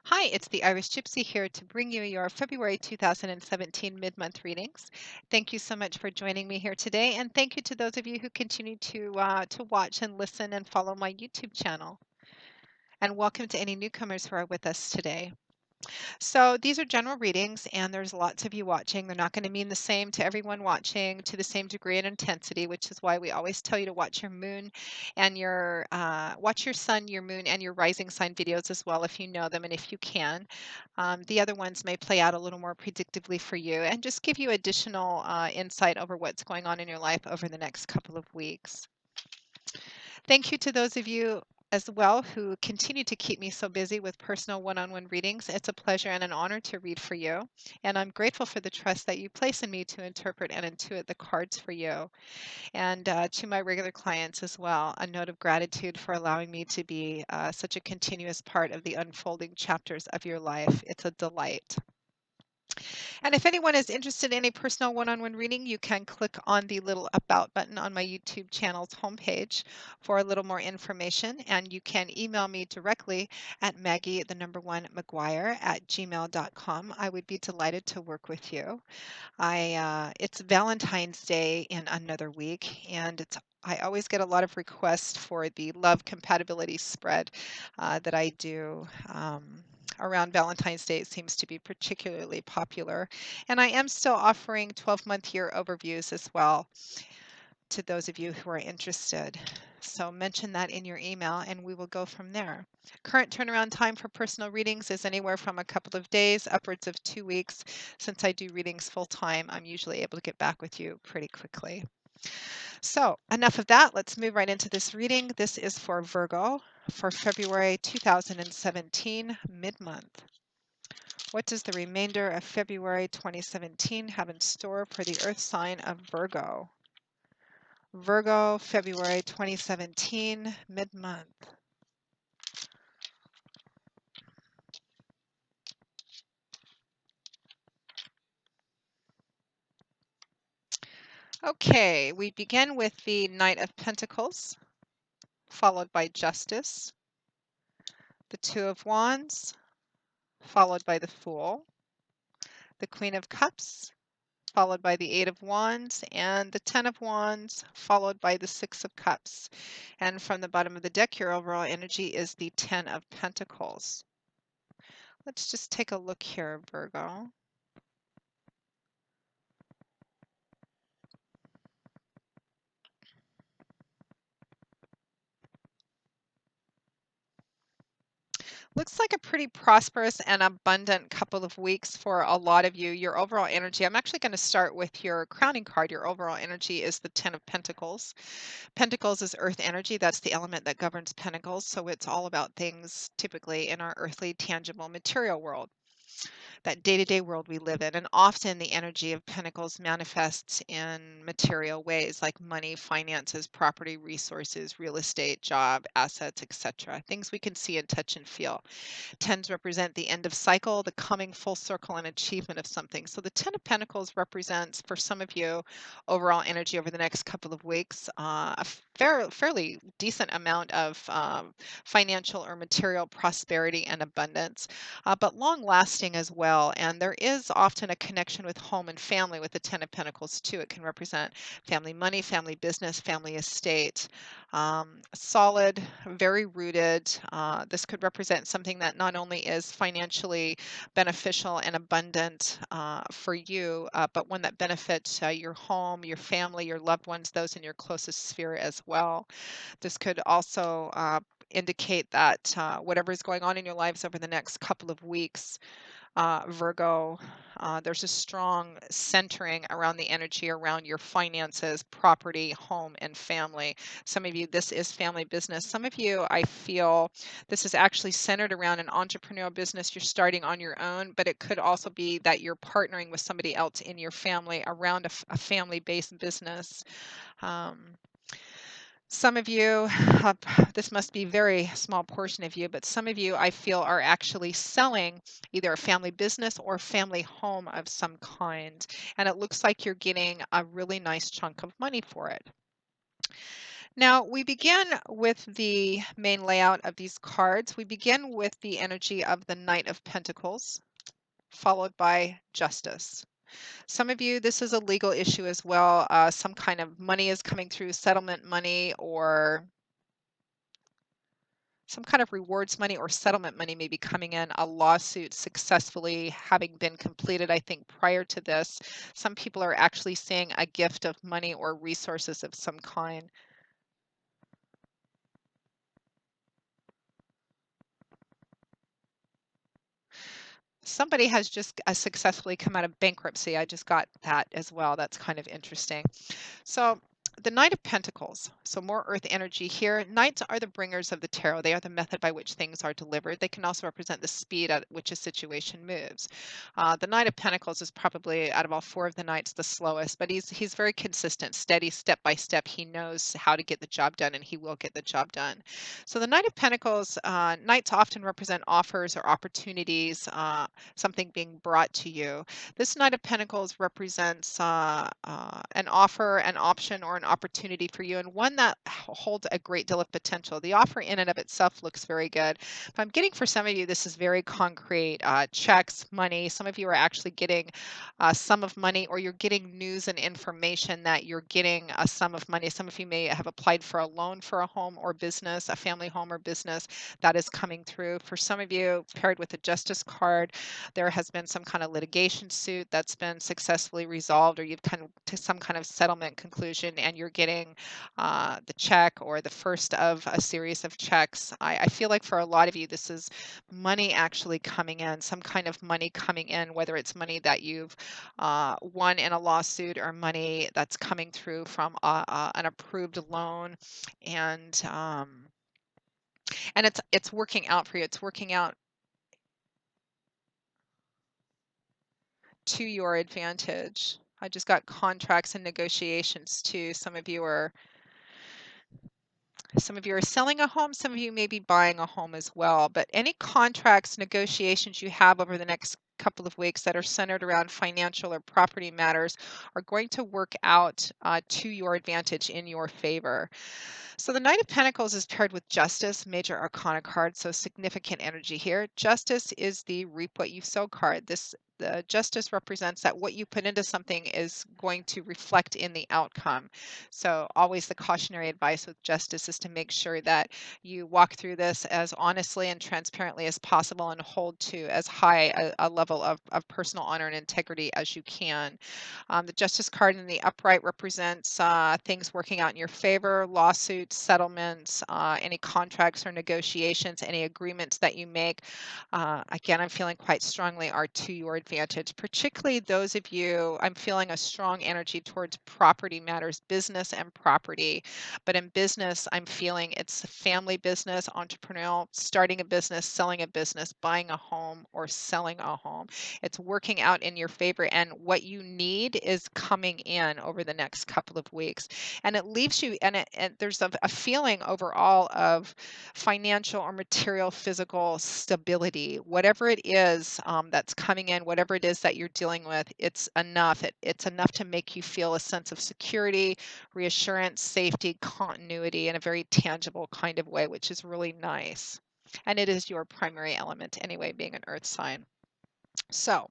Hi, it's the Irish Gypsy here to bring you your February 2017 mid-month readings. Thank you so much for joining me here today, and thank you to those of you who continue to watch and listen and follow my YouTube channel. And welcome to any newcomers who are with us today. So these are general readings, and there's lots of you watching. They're not going to mean the same to everyone watching to the same degree and intensity, which is why we always tell you to watch your moon and watch your sun, your moon, and your rising sign videos as well if you know them and if you can. The other ones may play out a little more predictably for you and just give you additional insight over what's going on in your life over the next couple of weeks. Thank you to those of you as well who continue to keep me so busy with personal one-on-one readings. It's a pleasure and an honor to read for you, and I'm grateful for the trust that you place in me to interpret and intuit the cards for you. And to my regular clients as well, a note of gratitude for allowing me to be such a continuous part of the unfolding chapters of your life. It's a delight. And if anyone is interested in a personal one-on-one reading, you can click on the little About button on my YouTube channel's homepage for a little more information. And you can email me directly at Maggie1McGuire@gmail.com. I would be delighted to work with you. It's Valentine's Day in another week, and I always get a lot of requests for the love compatibility spread that I do. Around Valentine's Day, it seems to be particularly popular. And I am still offering 12-month year overviews as well to those of you who are interested. So mention that in your email and we will go from there. Current turnaround time for personal readings is anywhere from a couple of days, upwards of 2 weeks. Since I do readings full time, I'm usually able to get back with you pretty quickly. So enough of that. Let's move right into this reading. This is for Virgo for February 2017 mid-month. What does the remainder of February 2017 have in store for the earth sign of Virgo? Virgo, February 2017, mid-month. Okay, we begin with the Knight of Pentacles, followed by Justice, the Two of Wands, followed by the Fool, the Queen of Cups, followed by the Eight of Wands, and the Ten of Wands, followed by the Six of Cups. And from the bottom of the deck, your overall energy is the Ten of Pentacles. Let's just take a look here, Virgo. Looks like a pretty prosperous and abundant couple of weeks for a lot of you. Your overall energy, I'm actually going to start with your crowning card. Your overall energy is the Ten of Pentacles. Pentacles is earth energy. That's the element that governs pentacles. So it's all about things typically in our earthly, tangible, material world, that day-to-day world we live in. And often the energy of pentacles manifests in material ways like money, finances, property, resources, real estate, job, assets, etc. Things we can see and touch and feel. Tens represent the end of cycle, the coming full circle and achievement of something. So the Ten of Pentacles represents, for some of you, overall energy over the next couple of weeks, a fairly decent amount of financial or material prosperity and abundance, but long lasting as well. And there is often a connection with home and family with the Ten of Pentacles too. It can represent family money, family business, family estate. Solid, very rooted. This could represent something that not only is financially beneficial and abundant for you, but one that benefits your home, your family, your loved ones, those in your closest sphere as well. This could also indicate that whatever is going on in your lives over the next couple of weeks, Virgo, there's a strong centering around the energy around your finances, property, home, and family. Some of you, this is family business. Some of you, I feel this is actually centered around an entrepreneurial business you're starting on your own, but it could also be that you're partnering with somebody else in your family around a family-based business. Some of you, this must be a very small portion of you, but some of you I feel are actually selling either a family business or family home of some kind. And it looks like you're getting a really nice chunk of money for it. Now, we begin with the main layout of these cards. We begin with the energy of the Knight of Pentacles, followed by Justice. Some of you, this is a legal issue as well. Some kind of money is coming through, settlement money, or some kind of rewards money or settlement money may be coming in, a lawsuit successfully having been completed. I think prior to this, some people are actually seeing a gift of money or resources of some kind. Somebody has just successfully come out of bankruptcy. I just got that as well. That's kind of interesting. So, the Knight of Pentacles, so more earth energy here. Knights are the bringers of the tarot. They are the method by which things are delivered. They can also represent the speed at which a situation moves. The Knight of Pentacles is probably, out of all four of the knights, the slowest, but he's very consistent, steady, step by step. He knows how to get the job done, and he will get the job done. So the Knight of Pentacles, knights often represent offers or opportunities, something being brought to you. This Knight of Pentacles represents an offer, an option, or an opportunity for you, and one that holds a great deal of potential. The offer in and of itself looks very good. But I'm getting for some of you, this is very concrete. Checks, money. Some of you are actually getting a sum of money, or you're getting news and information that you're getting a sum of money. Some of you may have applied for a loan for a home or business, a family home or business that is coming through. For some of you, paired with the Justice card, there has been some kind of litigation suit that's been successfully resolved, or you've come to some kind of settlement conclusion and you're getting the check or the first of a series of checks. I feel like for a lot of you, this is money actually coming in, some kind of money coming in, whether it's money that you've won in a lawsuit or money that's coming through from an approved loan. And it's working out for you. It's working out to your advantage. I just got contracts and negotiations too. Some of you are selling a home, some of you may be buying a home as well. But any contracts, negotiations you have over the next couple of weeks that are centered around financial or property matters are going to work out to your advantage, in your favor. So the Knight of Pentacles is paired with Justice, major arcana card, so significant energy here. Justice is the reap what you sow card. The Justice represents that what you put into something is going to reflect in the outcome. So always the cautionary advice with Justice is to make sure that you walk through this as honestly and transparently as possible and hold to as high a level of personal honor and integrity as you can. The Justice card in the upright represents things working out in your favor, lawsuits, settlements, any contracts or negotiations, any agreements that you make. Again, I'm feeling quite strongly are to your advantage, particularly those of you, I'm feeling a strong energy towards property matters, business and property. But in business, I'm feeling it's family business, entrepreneurial, starting a business, selling a business, buying a home, or selling a home. It's working out in your favor, and what you need is coming in over the next couple of weeks. And it leaves you, and there's a feeling overall of financial or material, physical stability. Whatever it is that's coming in, whatever it is that you're dealing with, it's enough. It's enough to make you feel a sense of security, reassurance, safety, continuity in a very tangible kind of way, which is really nice. And it is your primary element anyway, being an earth sign. So,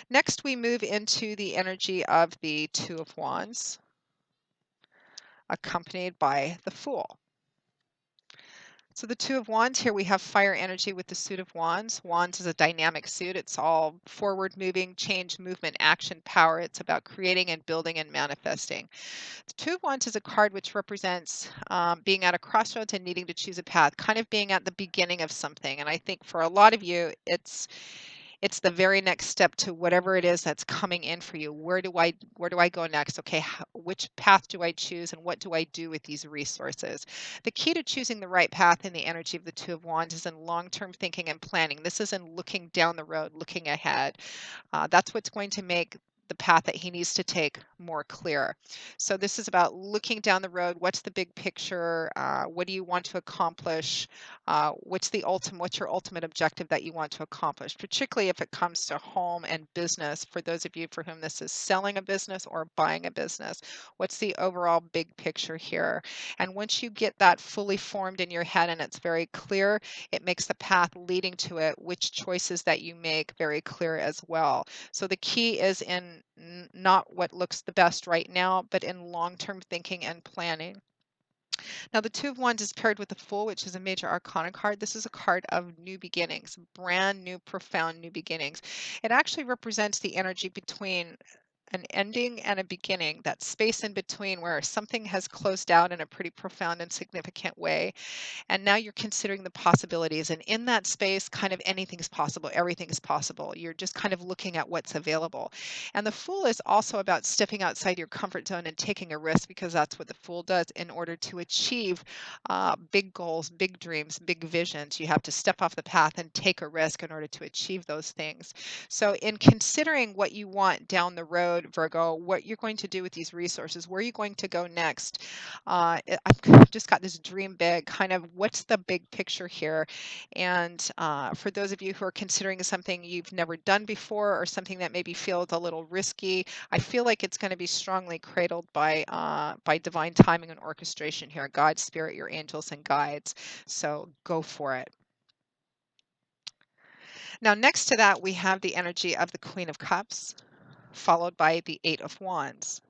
next we move into the energy of the Two of Wands, accompanied by the Fool. So the Two of Wands, here we have fire energy with the Suit of Wands. Wands is a dynamic suit. It's all forward moving, change, movement, action, power. It's about creating and building and manifesting. The Two of Wands is a card which represents being at a crossroads and needing to choose a path, kind of being at the beginning of something. And I think for a lot of you, it's the very next step to whatever it is that's coming in for you. Where do I go next? Okay, which path do I choose, and what do I do with these resources? The key to choosing the right path in the energy of the Two of Wands is in long-term thinking and planning. This is in looking down the road, looking ahead. That's what's going to make the path that he needs to take more clear. So this is about looking down the road. What's the big picture? What do you want to accomplish? What's your ultimate objective that you want to accomplish, particularly if it comes to home and business, for those of you for whom this is selling a business or buying a business. What's the overall big picture here? And once you get that fully formed in your head and it's very clear, it makes the path leading to it, which choices that you make, very clear as well. So the key is in not what looks the best right now, but in long-term thinking and planning. Now, the Two of Wands is paired with the Fool, which is a major arcana card. This is a card of new beginnings, brand new, profound new beginnings. It actually represents the energy between an ending and a beginning, that space in between where something has closed out in a pretty profound and significant way, and now you're considering the possibilities. And in that space, kind of anything's possible, everything's possible. You're just kind of looking at what's available. And the Fool is also about stepping outside your comfort zone and taking a risk, because that's what the Fool does in order to achieve big goals, big dreams, big visions. You have to step off the path and take a risk in order to achieve those things. So, in considering what you want down the road, Virgo, what you're going to do with these resources, where are you going to go next? I've just got this dream big, kind of what's the big picture here? And for those of you who are considering something you've never done before or something that maybe feels a little risky, I feel like it's going to be strongly cradled by divine timing and orchestration here, God, Spirit, your angels and guides. So go for it. Now, next to that, we have the energy of the Queen of Cups, followed by the Eight of Wands.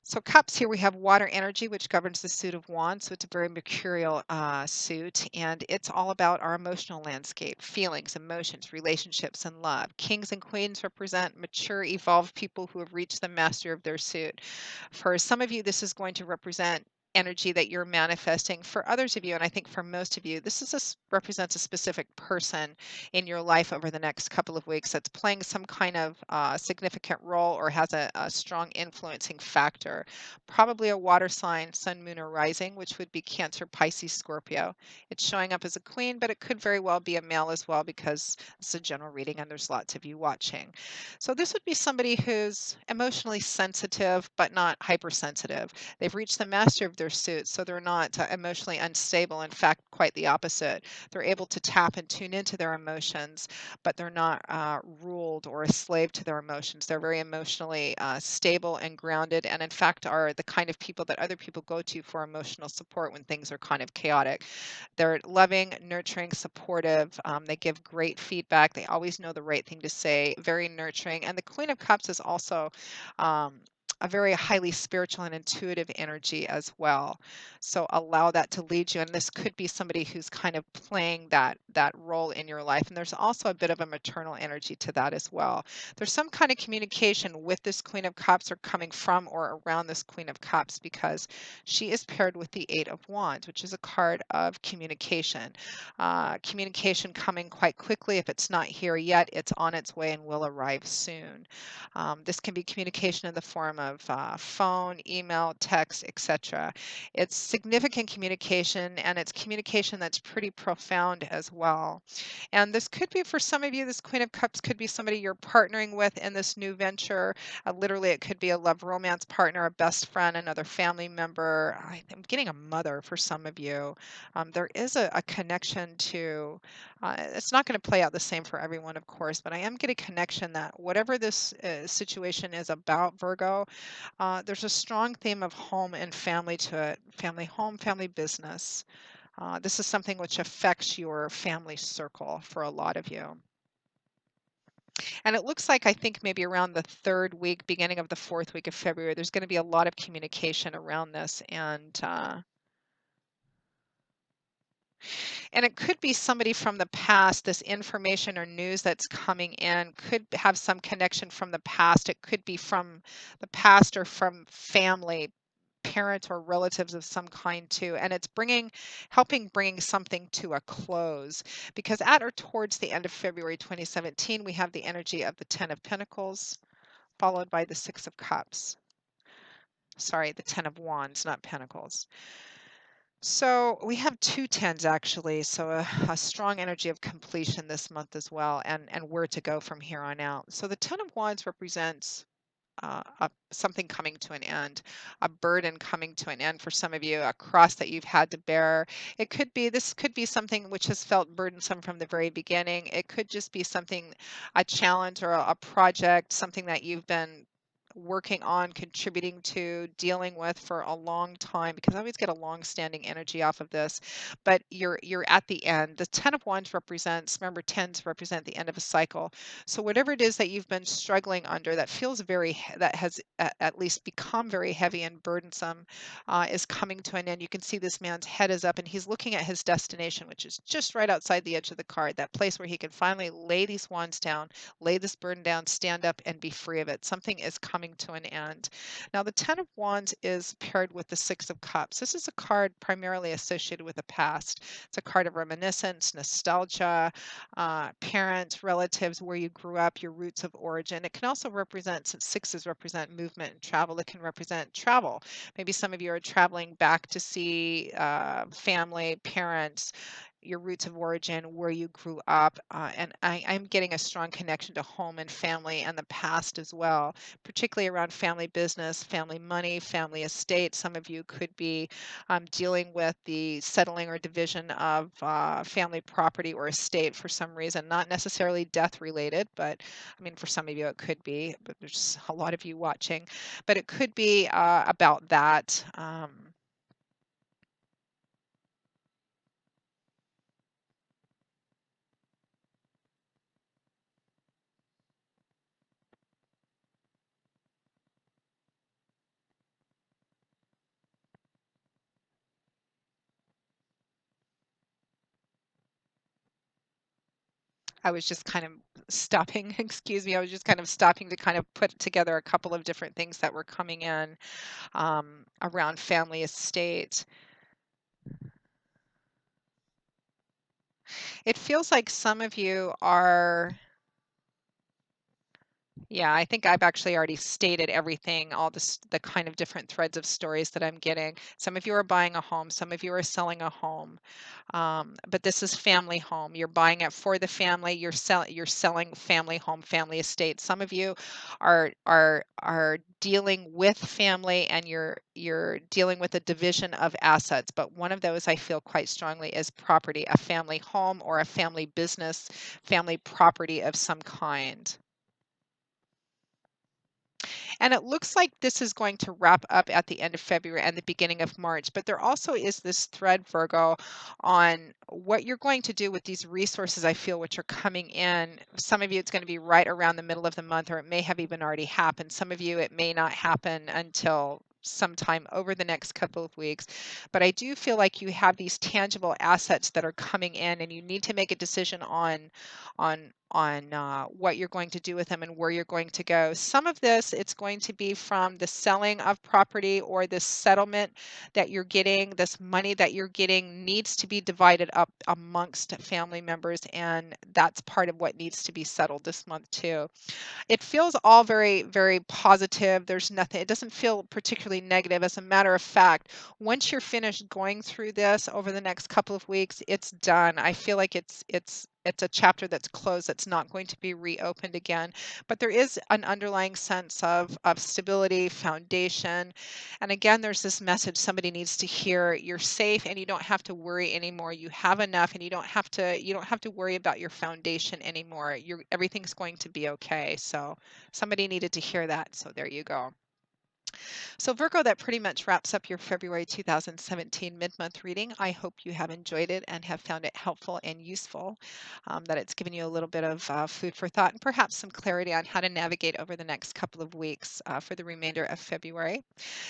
So cups, here we have water energy, which governs the suit of wands. So it's a very mercurial suit, and it's all about our emotional landscape, feelings, emotions, relationships, and love. Kings and queens represent mature, evolved people who have reached the mastery of their suit. For some of you, this is going to represent energy that you're manifesting. For others of you, and I think for most of you, represents a specific person in your life over the next couple of weeks that's playing some kind of significant role or has a strong influencing factor. Probably a water sign, sun, moon, or rising, which would be Cancer, Pisces, Scorpio. It's showing up as a queen, but it could very well be a male as well, because it's a general reading and there's lots of you watching. So this would be somebody who's emotionally sensitive, but not hypersensitive. They've reached the master of their suit, so they're not emotionally unstable. In fact, quite the opposite. They're able to tap and tune into their emotions, but they're not ruled or a slave to their emotions. They're very emotionally stable and grounded, and in fact are the kind of people that other people go to for emotional support when things are kind of chaotic. They're loving, nurturing, supportive. They give great feedback. They always know the right thing to say, very nurturing. And the Queen of Cups is also a very highly spiritual and intuitive energy as well. So allow that to lead you. And this could be somebody who's kind of playing that role in your life. And there's also a bit of a maternal energy to that as well. There's some kind of communication with this Queen of Cups or coming from or around this Queen of Cups, because she is paired with the Eight of Wands, which is a card of communication. Communication coming quite quickly. If it's not here yet, it's on its way and will arrive soon. This can be communication in the form of phone, email, text, etc. It's significant communication, and it's communication that's pretty profound as well. And this could be, for some of you, this Queen of Cups could be somebody you're partnering with in this new venture. Literally, it could be a love romance partner, a best friend, another family member. I'm getting a mother for some of you. There is a connection to, it's not going to play out the same for everyone, of course, but I am getting a connection that whatever this situation is about, Virgo, there's a strong theme of home and family to it. Family home, family business. This is something which affects your family circle for a lot of you. And it looks like, I think maybe around the third week, beginning of the fourth week of February, there's going to be a lot of communication around this. And it could be somebody from the past. This information or news that's coming in could have some connection from the past. It could be from the past or from family, parents or relatives of some kind too. And it's bringing something to a close, because at or towards the end of February 2017, we have the energy of the Ten of Pentacles, followed by the Six of Cups. Sorry, the Ten of Wands, not Pentacles. So we have two tens actually, so a strong energy of completion this month as well, and where to go from here on out. So the Ten of Wands represents something coming to an end, a burden coming to an end for some of you, a cross that you've had to bear. This could be something which has felt burdensome from the very beginning. It could just be something, a challenge or a project, something that you've been working on, contributing to, dealing with for a long time, because I always get a long-standing energy off of this. But you're at the end. The Ten of Wands represents, remember, tens represent the end of a cycle. So whatever it is that you've been struggling under that feels that has at least become very heavy and burdensome, is coming to an end. You can see this man's head is up and he's looking at his destination, which is just right outside the edge of the card, that place where he can finally lay these wands down, lay this burden down, stand up and be free of it. Something is coming to an end. Now the Ten of Wands is paired with the Six of Cups. This is a card primarily associated with the past. It's a card of reminiscence, nostalgia, parents, relatives, where you grew up, your roots of origin. It can also represent, since sixes represent movement and travel, it can represent travel. Maybe some of you are traveling back to see family, parents, your roots of origin, where you grew up. I'm getting a strong connection to home and family and the past as well, particularly around family business, family money, family estate. Some of you could be dealing with the settling or division of family property or estate for some reason, not necessarily death related, but I mean, for some of you it could be, but there's a lot of you watching, but it could be about that. I was just kind of stopping, excuse me, I was just kind of stopping to kind of put together a couple of different things that were coming in around family estate. It feels like some of you are, yeah, I think I've actually already stated everything, all the kind of different threads of stories that I'm getting. Some of you are buying a home, some of you are selling a home. But this is family home. You're buying it for the family. You're selling family home, family estate. Some of you are dealing with family and you're dealing with a division of assets. But one of those I feel quite strongly is property, a family home or a family business, family property of some kind. And it looks like this is going to wrap up at the end of February and the beginning of March. But there also is this thread, Virgo, on what you're going to do with these resources, I feel, which are coming in. Some of you, it's going to be right around the middle of the month, or it may have even already happened. Some of you, it may not happen until sometime over the next couple of weeks. But I do feel like you have these tangible assets that are coming in, and you need to make a decision on what you're going to do with them and where you're going to go. Some of this, it's going to be from the selling of property or the settlement that you're getting. This money that you're getting needs to be divided up amongst family members, and that's part of what needs to be settled this month too. It feels all very, very positive. There's nothing, it doesn't feel particularly negative. As a matter of fact, once you're finished going through this over the next couple of weeks, it's done. I feel like it's a chapter that's closed, that's not going to be reopened again. But there is an underlying sense of stability, foundation. And again, there's this message somebody needs to hear. You're safe and you don't have to worry anymore. You have enough and you don't have to worry about your foundation anymore. Everything's going to be okay. So somebody needed to hear that. So there you go. So, Virgo, that pretty much wraps up your February 2017 mid month reading. I hope you have enjoyed it and have found it helpful and useful, that it's given you a little bit of food for thought and perhaps some clarity on how to navigate over the next couple of weeks for the remainder of February.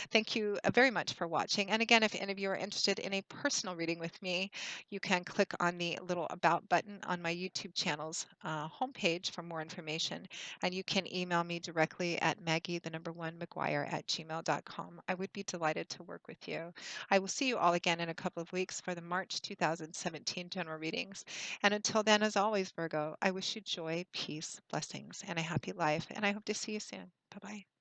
Thank you very much for watching. And again, if any of you are interested in a personal reading with me, you can click on the little About button on my YouTube channel's homepage for more information. And you can email me directly at Maggie, the number one, McGuire at gmail.com. I would be delighted to work with you. I will see you all again in a couple of weeks for the March 2017 general readings. And until then, as always, Virgo, I wish you joy, peace, blessings, and a happy life. And I hope to see you soon. Bye bye.